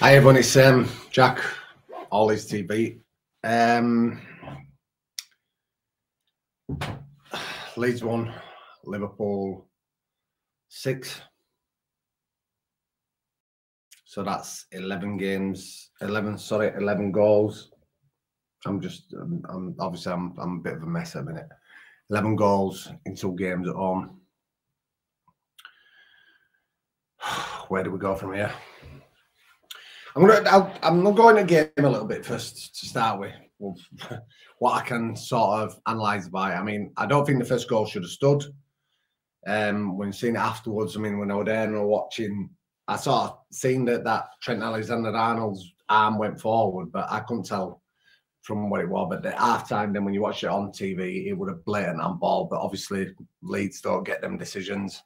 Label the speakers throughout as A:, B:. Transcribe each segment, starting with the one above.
A: Hi everyone, it's Jack, All His TV. Leeds 1, Liverpool 6. So that's 11 goals. I'm obviously I'm a bit of a mess at the minute. 11 goals in 2 games at home. Where do we go from here? I'm going to game a little bit first to start with. What I can sort of analyse by. I mean, I don't think the first goal should have stood. When seeing it afterwards, I mean, when I was there and I was watching, I sort of seen that Trent Alexander-Arnold's arm went forward, but I couldn't tell from what it was. But at half time, then when you watch it on TV, it would have blatant handball. But obviously, Leeds don't get them decisions.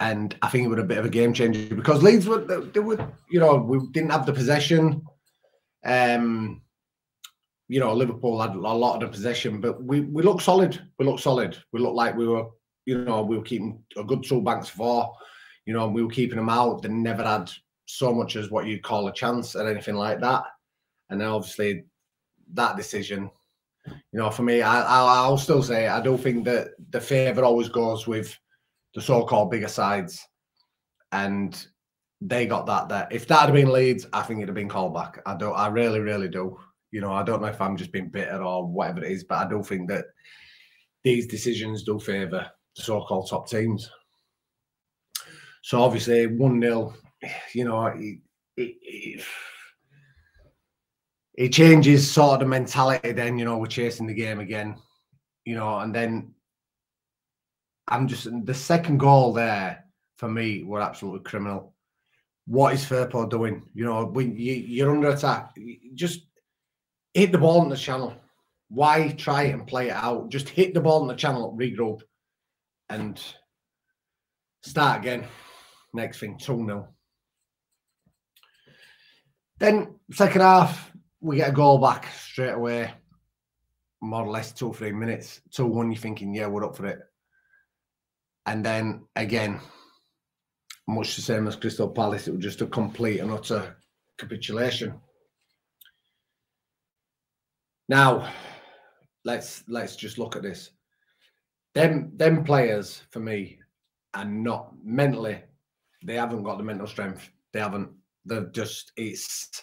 A: And I think it was a bit of a game changer because Leeds we didn't have the possession. Liverpool had a lot of the possession, but we looked solid. We looked like we were keeping a good 2 banks for. We were keeping them out. They never had so much as what you'd call a chance or anything like that. And then obviously that decision, for me, I'll still say I do think that the favour always goes with the so-called bigger sides, and they got that there. If that had been Leeds, I think it'd have been called back. I really, really do. I don't know if I'm just being bitter or whatever it is, but I do think that these decisions do favour the so-called top teams. So obviously 1-0, it changes sort of the mentality. Then we're chasing the game again, and then the second goal there for me were absolutely criminal. What is Firpo doing? When you're under attack, just hit the ball in the channel. Why try and play it out? Just hit the ball in the channel, regroup, and start again. Next thing, 2-0. Then second half, we get a goal back straight away. More or less 2-3 minutes. 2-1, you're thinking, yeah, we're up for it. And then again, much the same as Crystal Palace, it was just a complete and utter capitulation. Now, let's just look at this. Them players, for me, are not mentally, they haven't got the mental strength. They haven't. They're just, it's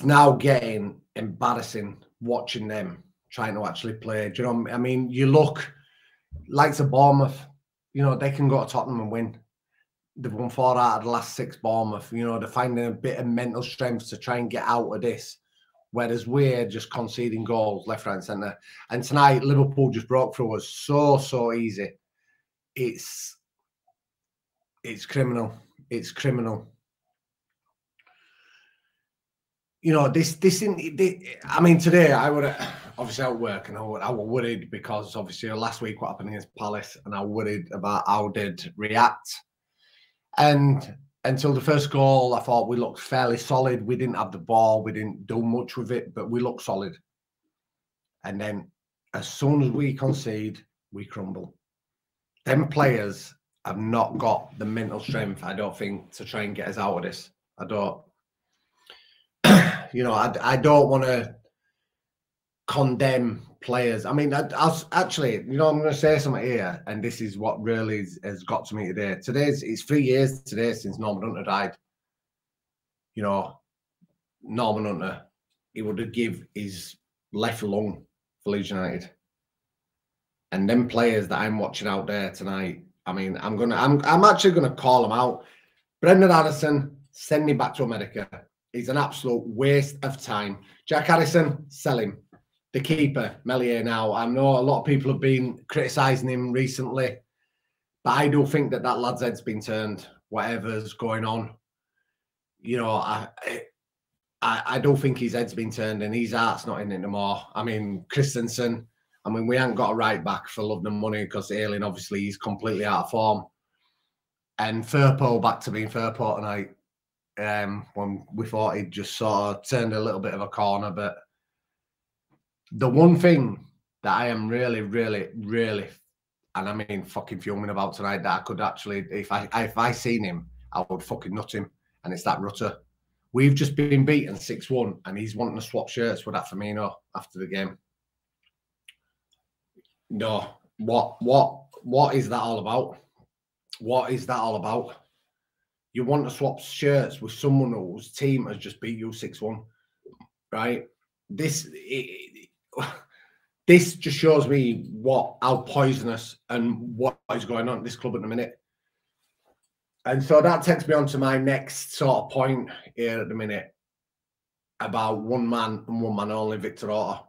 A: now getting embarrassing watching them trying to actually play. Do you know what I mean? You look like to Bournemouth, they can go to Tottenham and win. They've won 4 out of the last 6 Bournemouth. They're finding a bit of mental strength to try and get out of this. Whereas we're just conceding goals left, right, and centre. And tonight, Liverpool just broke through us so easy. It's criminal. It's criminal. I mean, today I would obviously at work, and I was worried because obviously last week what happened against Palace, and I worried about how they'd react. And until the first goal, I thought we looked fairly solid. We didn't have the ball, we didn't do much with it, but we looked solid. And then as soon as we concede, we crumble. Them players have not got the mental strength, I don't think, to try and get us out of this. I don't. I don't want to condemn players. I mean, actually, I'm going to say something here, and this is what really has got to me today. It's 3 years today since Norman Hunter died. Norman Hunter, he would have give his left lung for Leeds United. And them players that I'm watching out there tonight, I mean, I'm actually gonna call them out. Brendan Addison, send him back to America. He's an absolute waste of time. Jack Harrison, sell him. The keeper, Melier now. I know a lot of people have been criticising him recently, but I do think that lad's head's been turned, whatever's going on. I do think his head's been turned and his heart's not in it anymore. I mean, Christensen, we ain't got a right back for love and money because Ayling, obviously, he's completely out of form. And Firpo back to being Firpo tonight. When we thought he'd just sort of turned a little bit of a corner. But the one thing that I am really, really, really and I mean fucking fuming about tonight that I could actually, if I seen him, I would fucking nut him. And it's that Rutter. We've just been beaten 6-1, and he's wanting to swap shirts with that Firmino after the game. No, what is that all about? What is that all about? You want to swap shirts with someone whose team has just beat you 6-1, right? This just shows me how poisonous and what is going on at this club at the minute. And so that takes me on to my next sort of point here at the minute about one man and one man only, Victor Orta.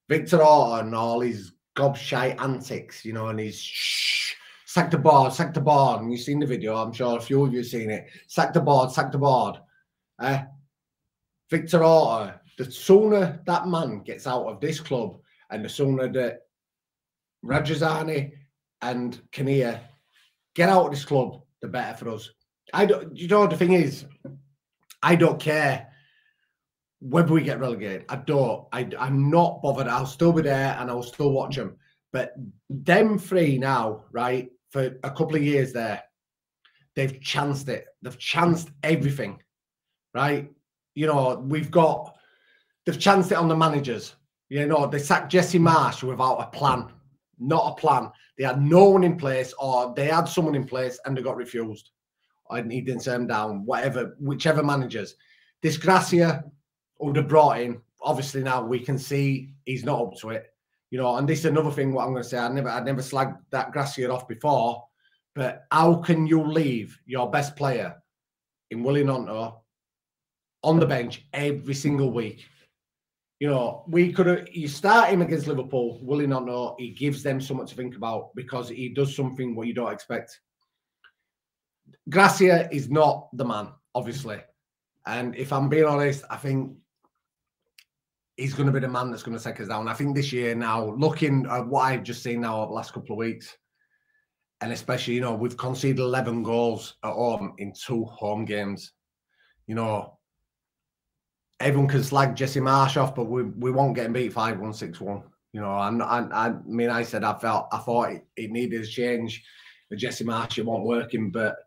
A: Victor Orta and all his gobshite antics, you know, and his sack the board, and you've seen the video, I'm sure a few of you have seen it. Sack the board, sack the board. Victor Orta, the sooner that man gets out of this club and the sooner that Rajazani and Kinnear get out of this club, the better for us. You know, the thing is, I don't care whether we get relegated. I'm not bothered. I'll still be there and I'll still watch them. But them three now, right, for a couple of years there, they've chanced it. They've chanced everything, right? You know, they've chanced it on the managers. You know, they sacked Jesse Marsh without a plan. Not a plan. They had no one in place, or they had someone in place and they got refused. And he didn't turn down, whichever managers. This Gracia, who they brought in, obviously now we can see he's not up to it. You know, and this is another thing what I'm going to say. I never slagged that Gracia off before, but how can you leave your best player in Willie Gnonto on the bench every single week? You know, you start him against Liverpool, Willie Gnonto, he gives them something to think about because he does something what you don't expect. Gracia is not the man, obviously. And if I'm being honest, I think he's going to be the man that's going to take us down. I think this year now, looking at what I've just seen now over the last couple of weeks, and especially, you know, we've conceded 11 goals at home in 2 home games. You know, everyone can slag Jesse Marsh off, but we won't get him beat 5-1, 6-1. You know, I mean, I said I thought it needed a change. With Jesse Marsh, it wasn't working, but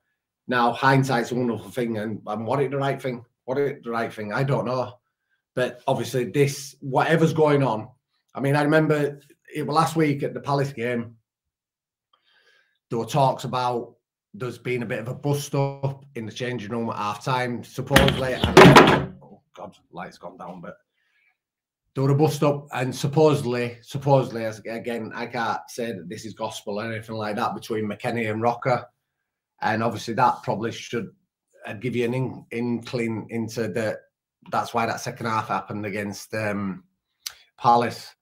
A: now hindsight's a wonderful thing, and what is the right thing? What is the right thing? I don't know. But obviously, whatever's going on. I mean, I remember it was last week at the Palace game. There were talks about there's been a bit of a bust up in the changing room at half time, supposedly. Oh God, light's gone down, but there were a bust up, and supposedly, again, I can't say that this is gospel or anything like that between McKennie and Rocker, and obviously that probably should give you an inkling into the. That's why that second half happened against Palace.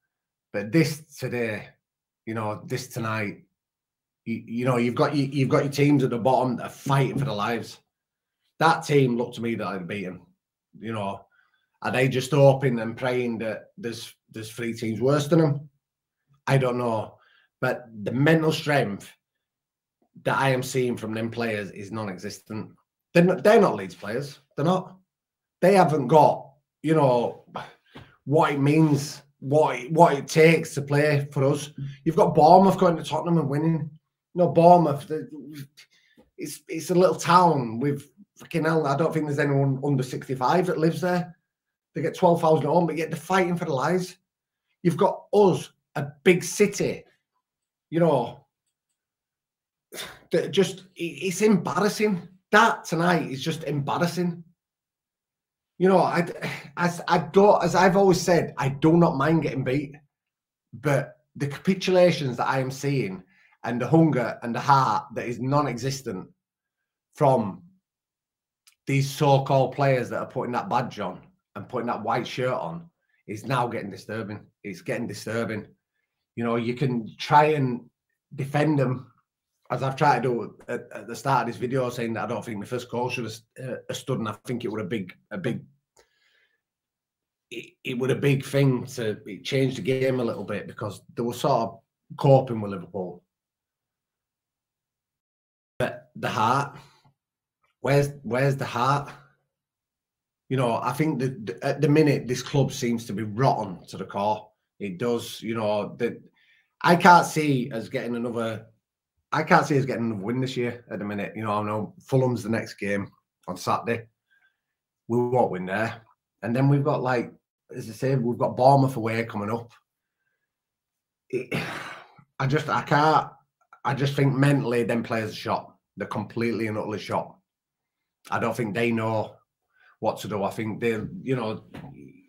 A: But this today, you know, this tonight, you know, you've got your teams at the bottom that are fighting for their lives. That team looked to me that I'd beat them. You know, are they just hoping and praying that there's 3 teams worse than them? I don't know. But the mental strength that I am seeing from them players is non-existent. They're not Leeds players. They're not. They haven't got, you know, what it means, what it takes to play for us. You've got Bournemouth going to Tottenham and winning. You know, Bournemouth, it's a little town with fucking hell. I don't think there's anyone under 65 that lives there. They get 12,000 at home, but yet they're fighting for their lives. You've got us, a big city, you know, that just, it's embarrassing. That tonight is just embarrassing. You know, as I've always said, I do not mind getting beat, but the capitulations that I am seeing and the hunger and the heart that is non-existent from these so-called players that are putting that badge on and putting that white shirt on is now getting disturbing. It's getting disturbing. You know, you can try and defend them, as I've tried to do at the start of this video, saying that I don't think the first goal should have stood, and I think it would it was a big thing to change the game a little bit because they were sort of coping with Liverpool. But the heart, where's the heart? You know, I think that at the minute this club seems to be rotten to the core. It does, you know. That I can't see us getting another. I can't see us getting another win this year at the minute. You know, I know Fulham's the next game on Saturday. We won't win there. And then we've got, like, as I say, we've got Bournemouth away coming up. I just think mentally them players are shot. They're completely and utterly shot. I don't think they know what to do. I think they, you know,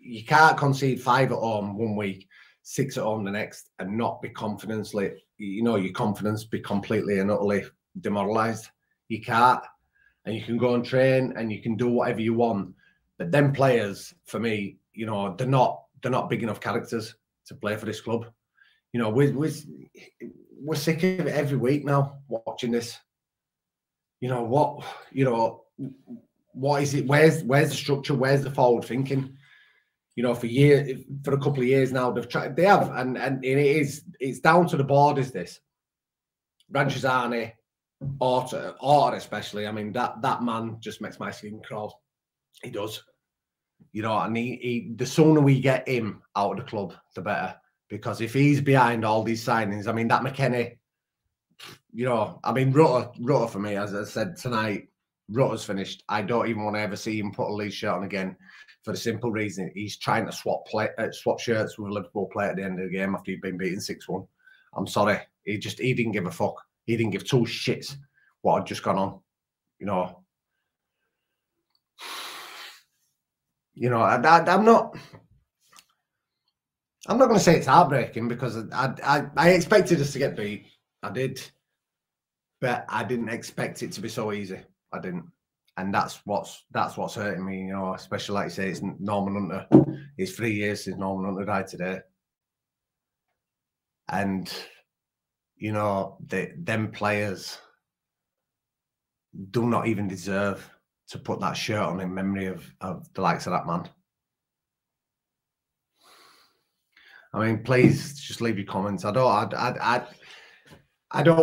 A: you can't concede 5 at home one week, 6 at home the next, and not be confidently, you know, your confidence be completely and utterly demoralised. You can't. And you can go and train and you can do whatever you want. But them players, for me, you know, they're not big enough characters to play for this club. You know, we're sick of it every week now, watching this. You know, what is it? Where's the structure? Where's the forward thinking? You know, for a couple of years now, they have, and it's down to the board, is this. Ranchizani, Orta especially. I mean, that man just makes my skin crawl. He does. You know, and the sooner we get him out of the club, the better. Because if he's behind all these signings, I mean, that McKennie, you know, I mean, Rutter for me, as I said tonight, Rutter's finished. I don't even want to ever see him put a Leeds shirt on again, for the simple reason he's trying to swap shirts with a Liverpool player at the end of the game after he'd been beaten 6-1. I'm sorry, he didn't give a fuck. He didn't give 2 shits what had just gone on. You know, I'm not going to say it's heartbreaking, because I expected us to get beat. I did, but I didn't expect it to be so easy. I didn't, and that's what's hurting me. You know, especially like you say, it's Norman Hunter. It's 3 years since Norman Hunter died today, and you know, them players do not even deserve to put that shirt on in memory of the likes of that man. I mean, please just leave your comments. I don't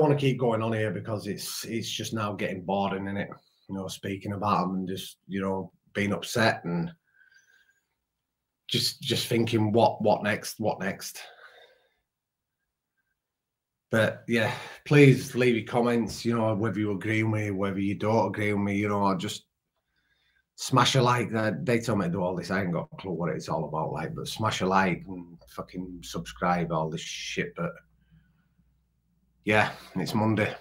A: want to keep going on here, because it's just now getting boring, isn't it? You know, speaking about them and just, you know, being upset and just thinking what next. But yeah, please leave your comments, you know, whether you agree with me, whether you don't agree with me, you know, just smash a like. They tell me to do all this. I ain't got a clue what it's all about, like, but smash a like and fucking subscribe, all this shit. But yeah, it's Monday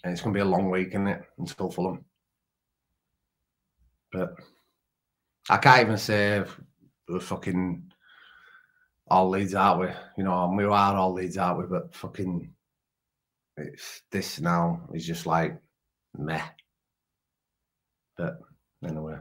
A: and it's going to be a long week, isn't it, until Fulham. But I can't even say we're fucking all Leeds, aren't we? You know, and we are all Leeds, aren't we? But fucking, it's this now is just like meh. But anyway.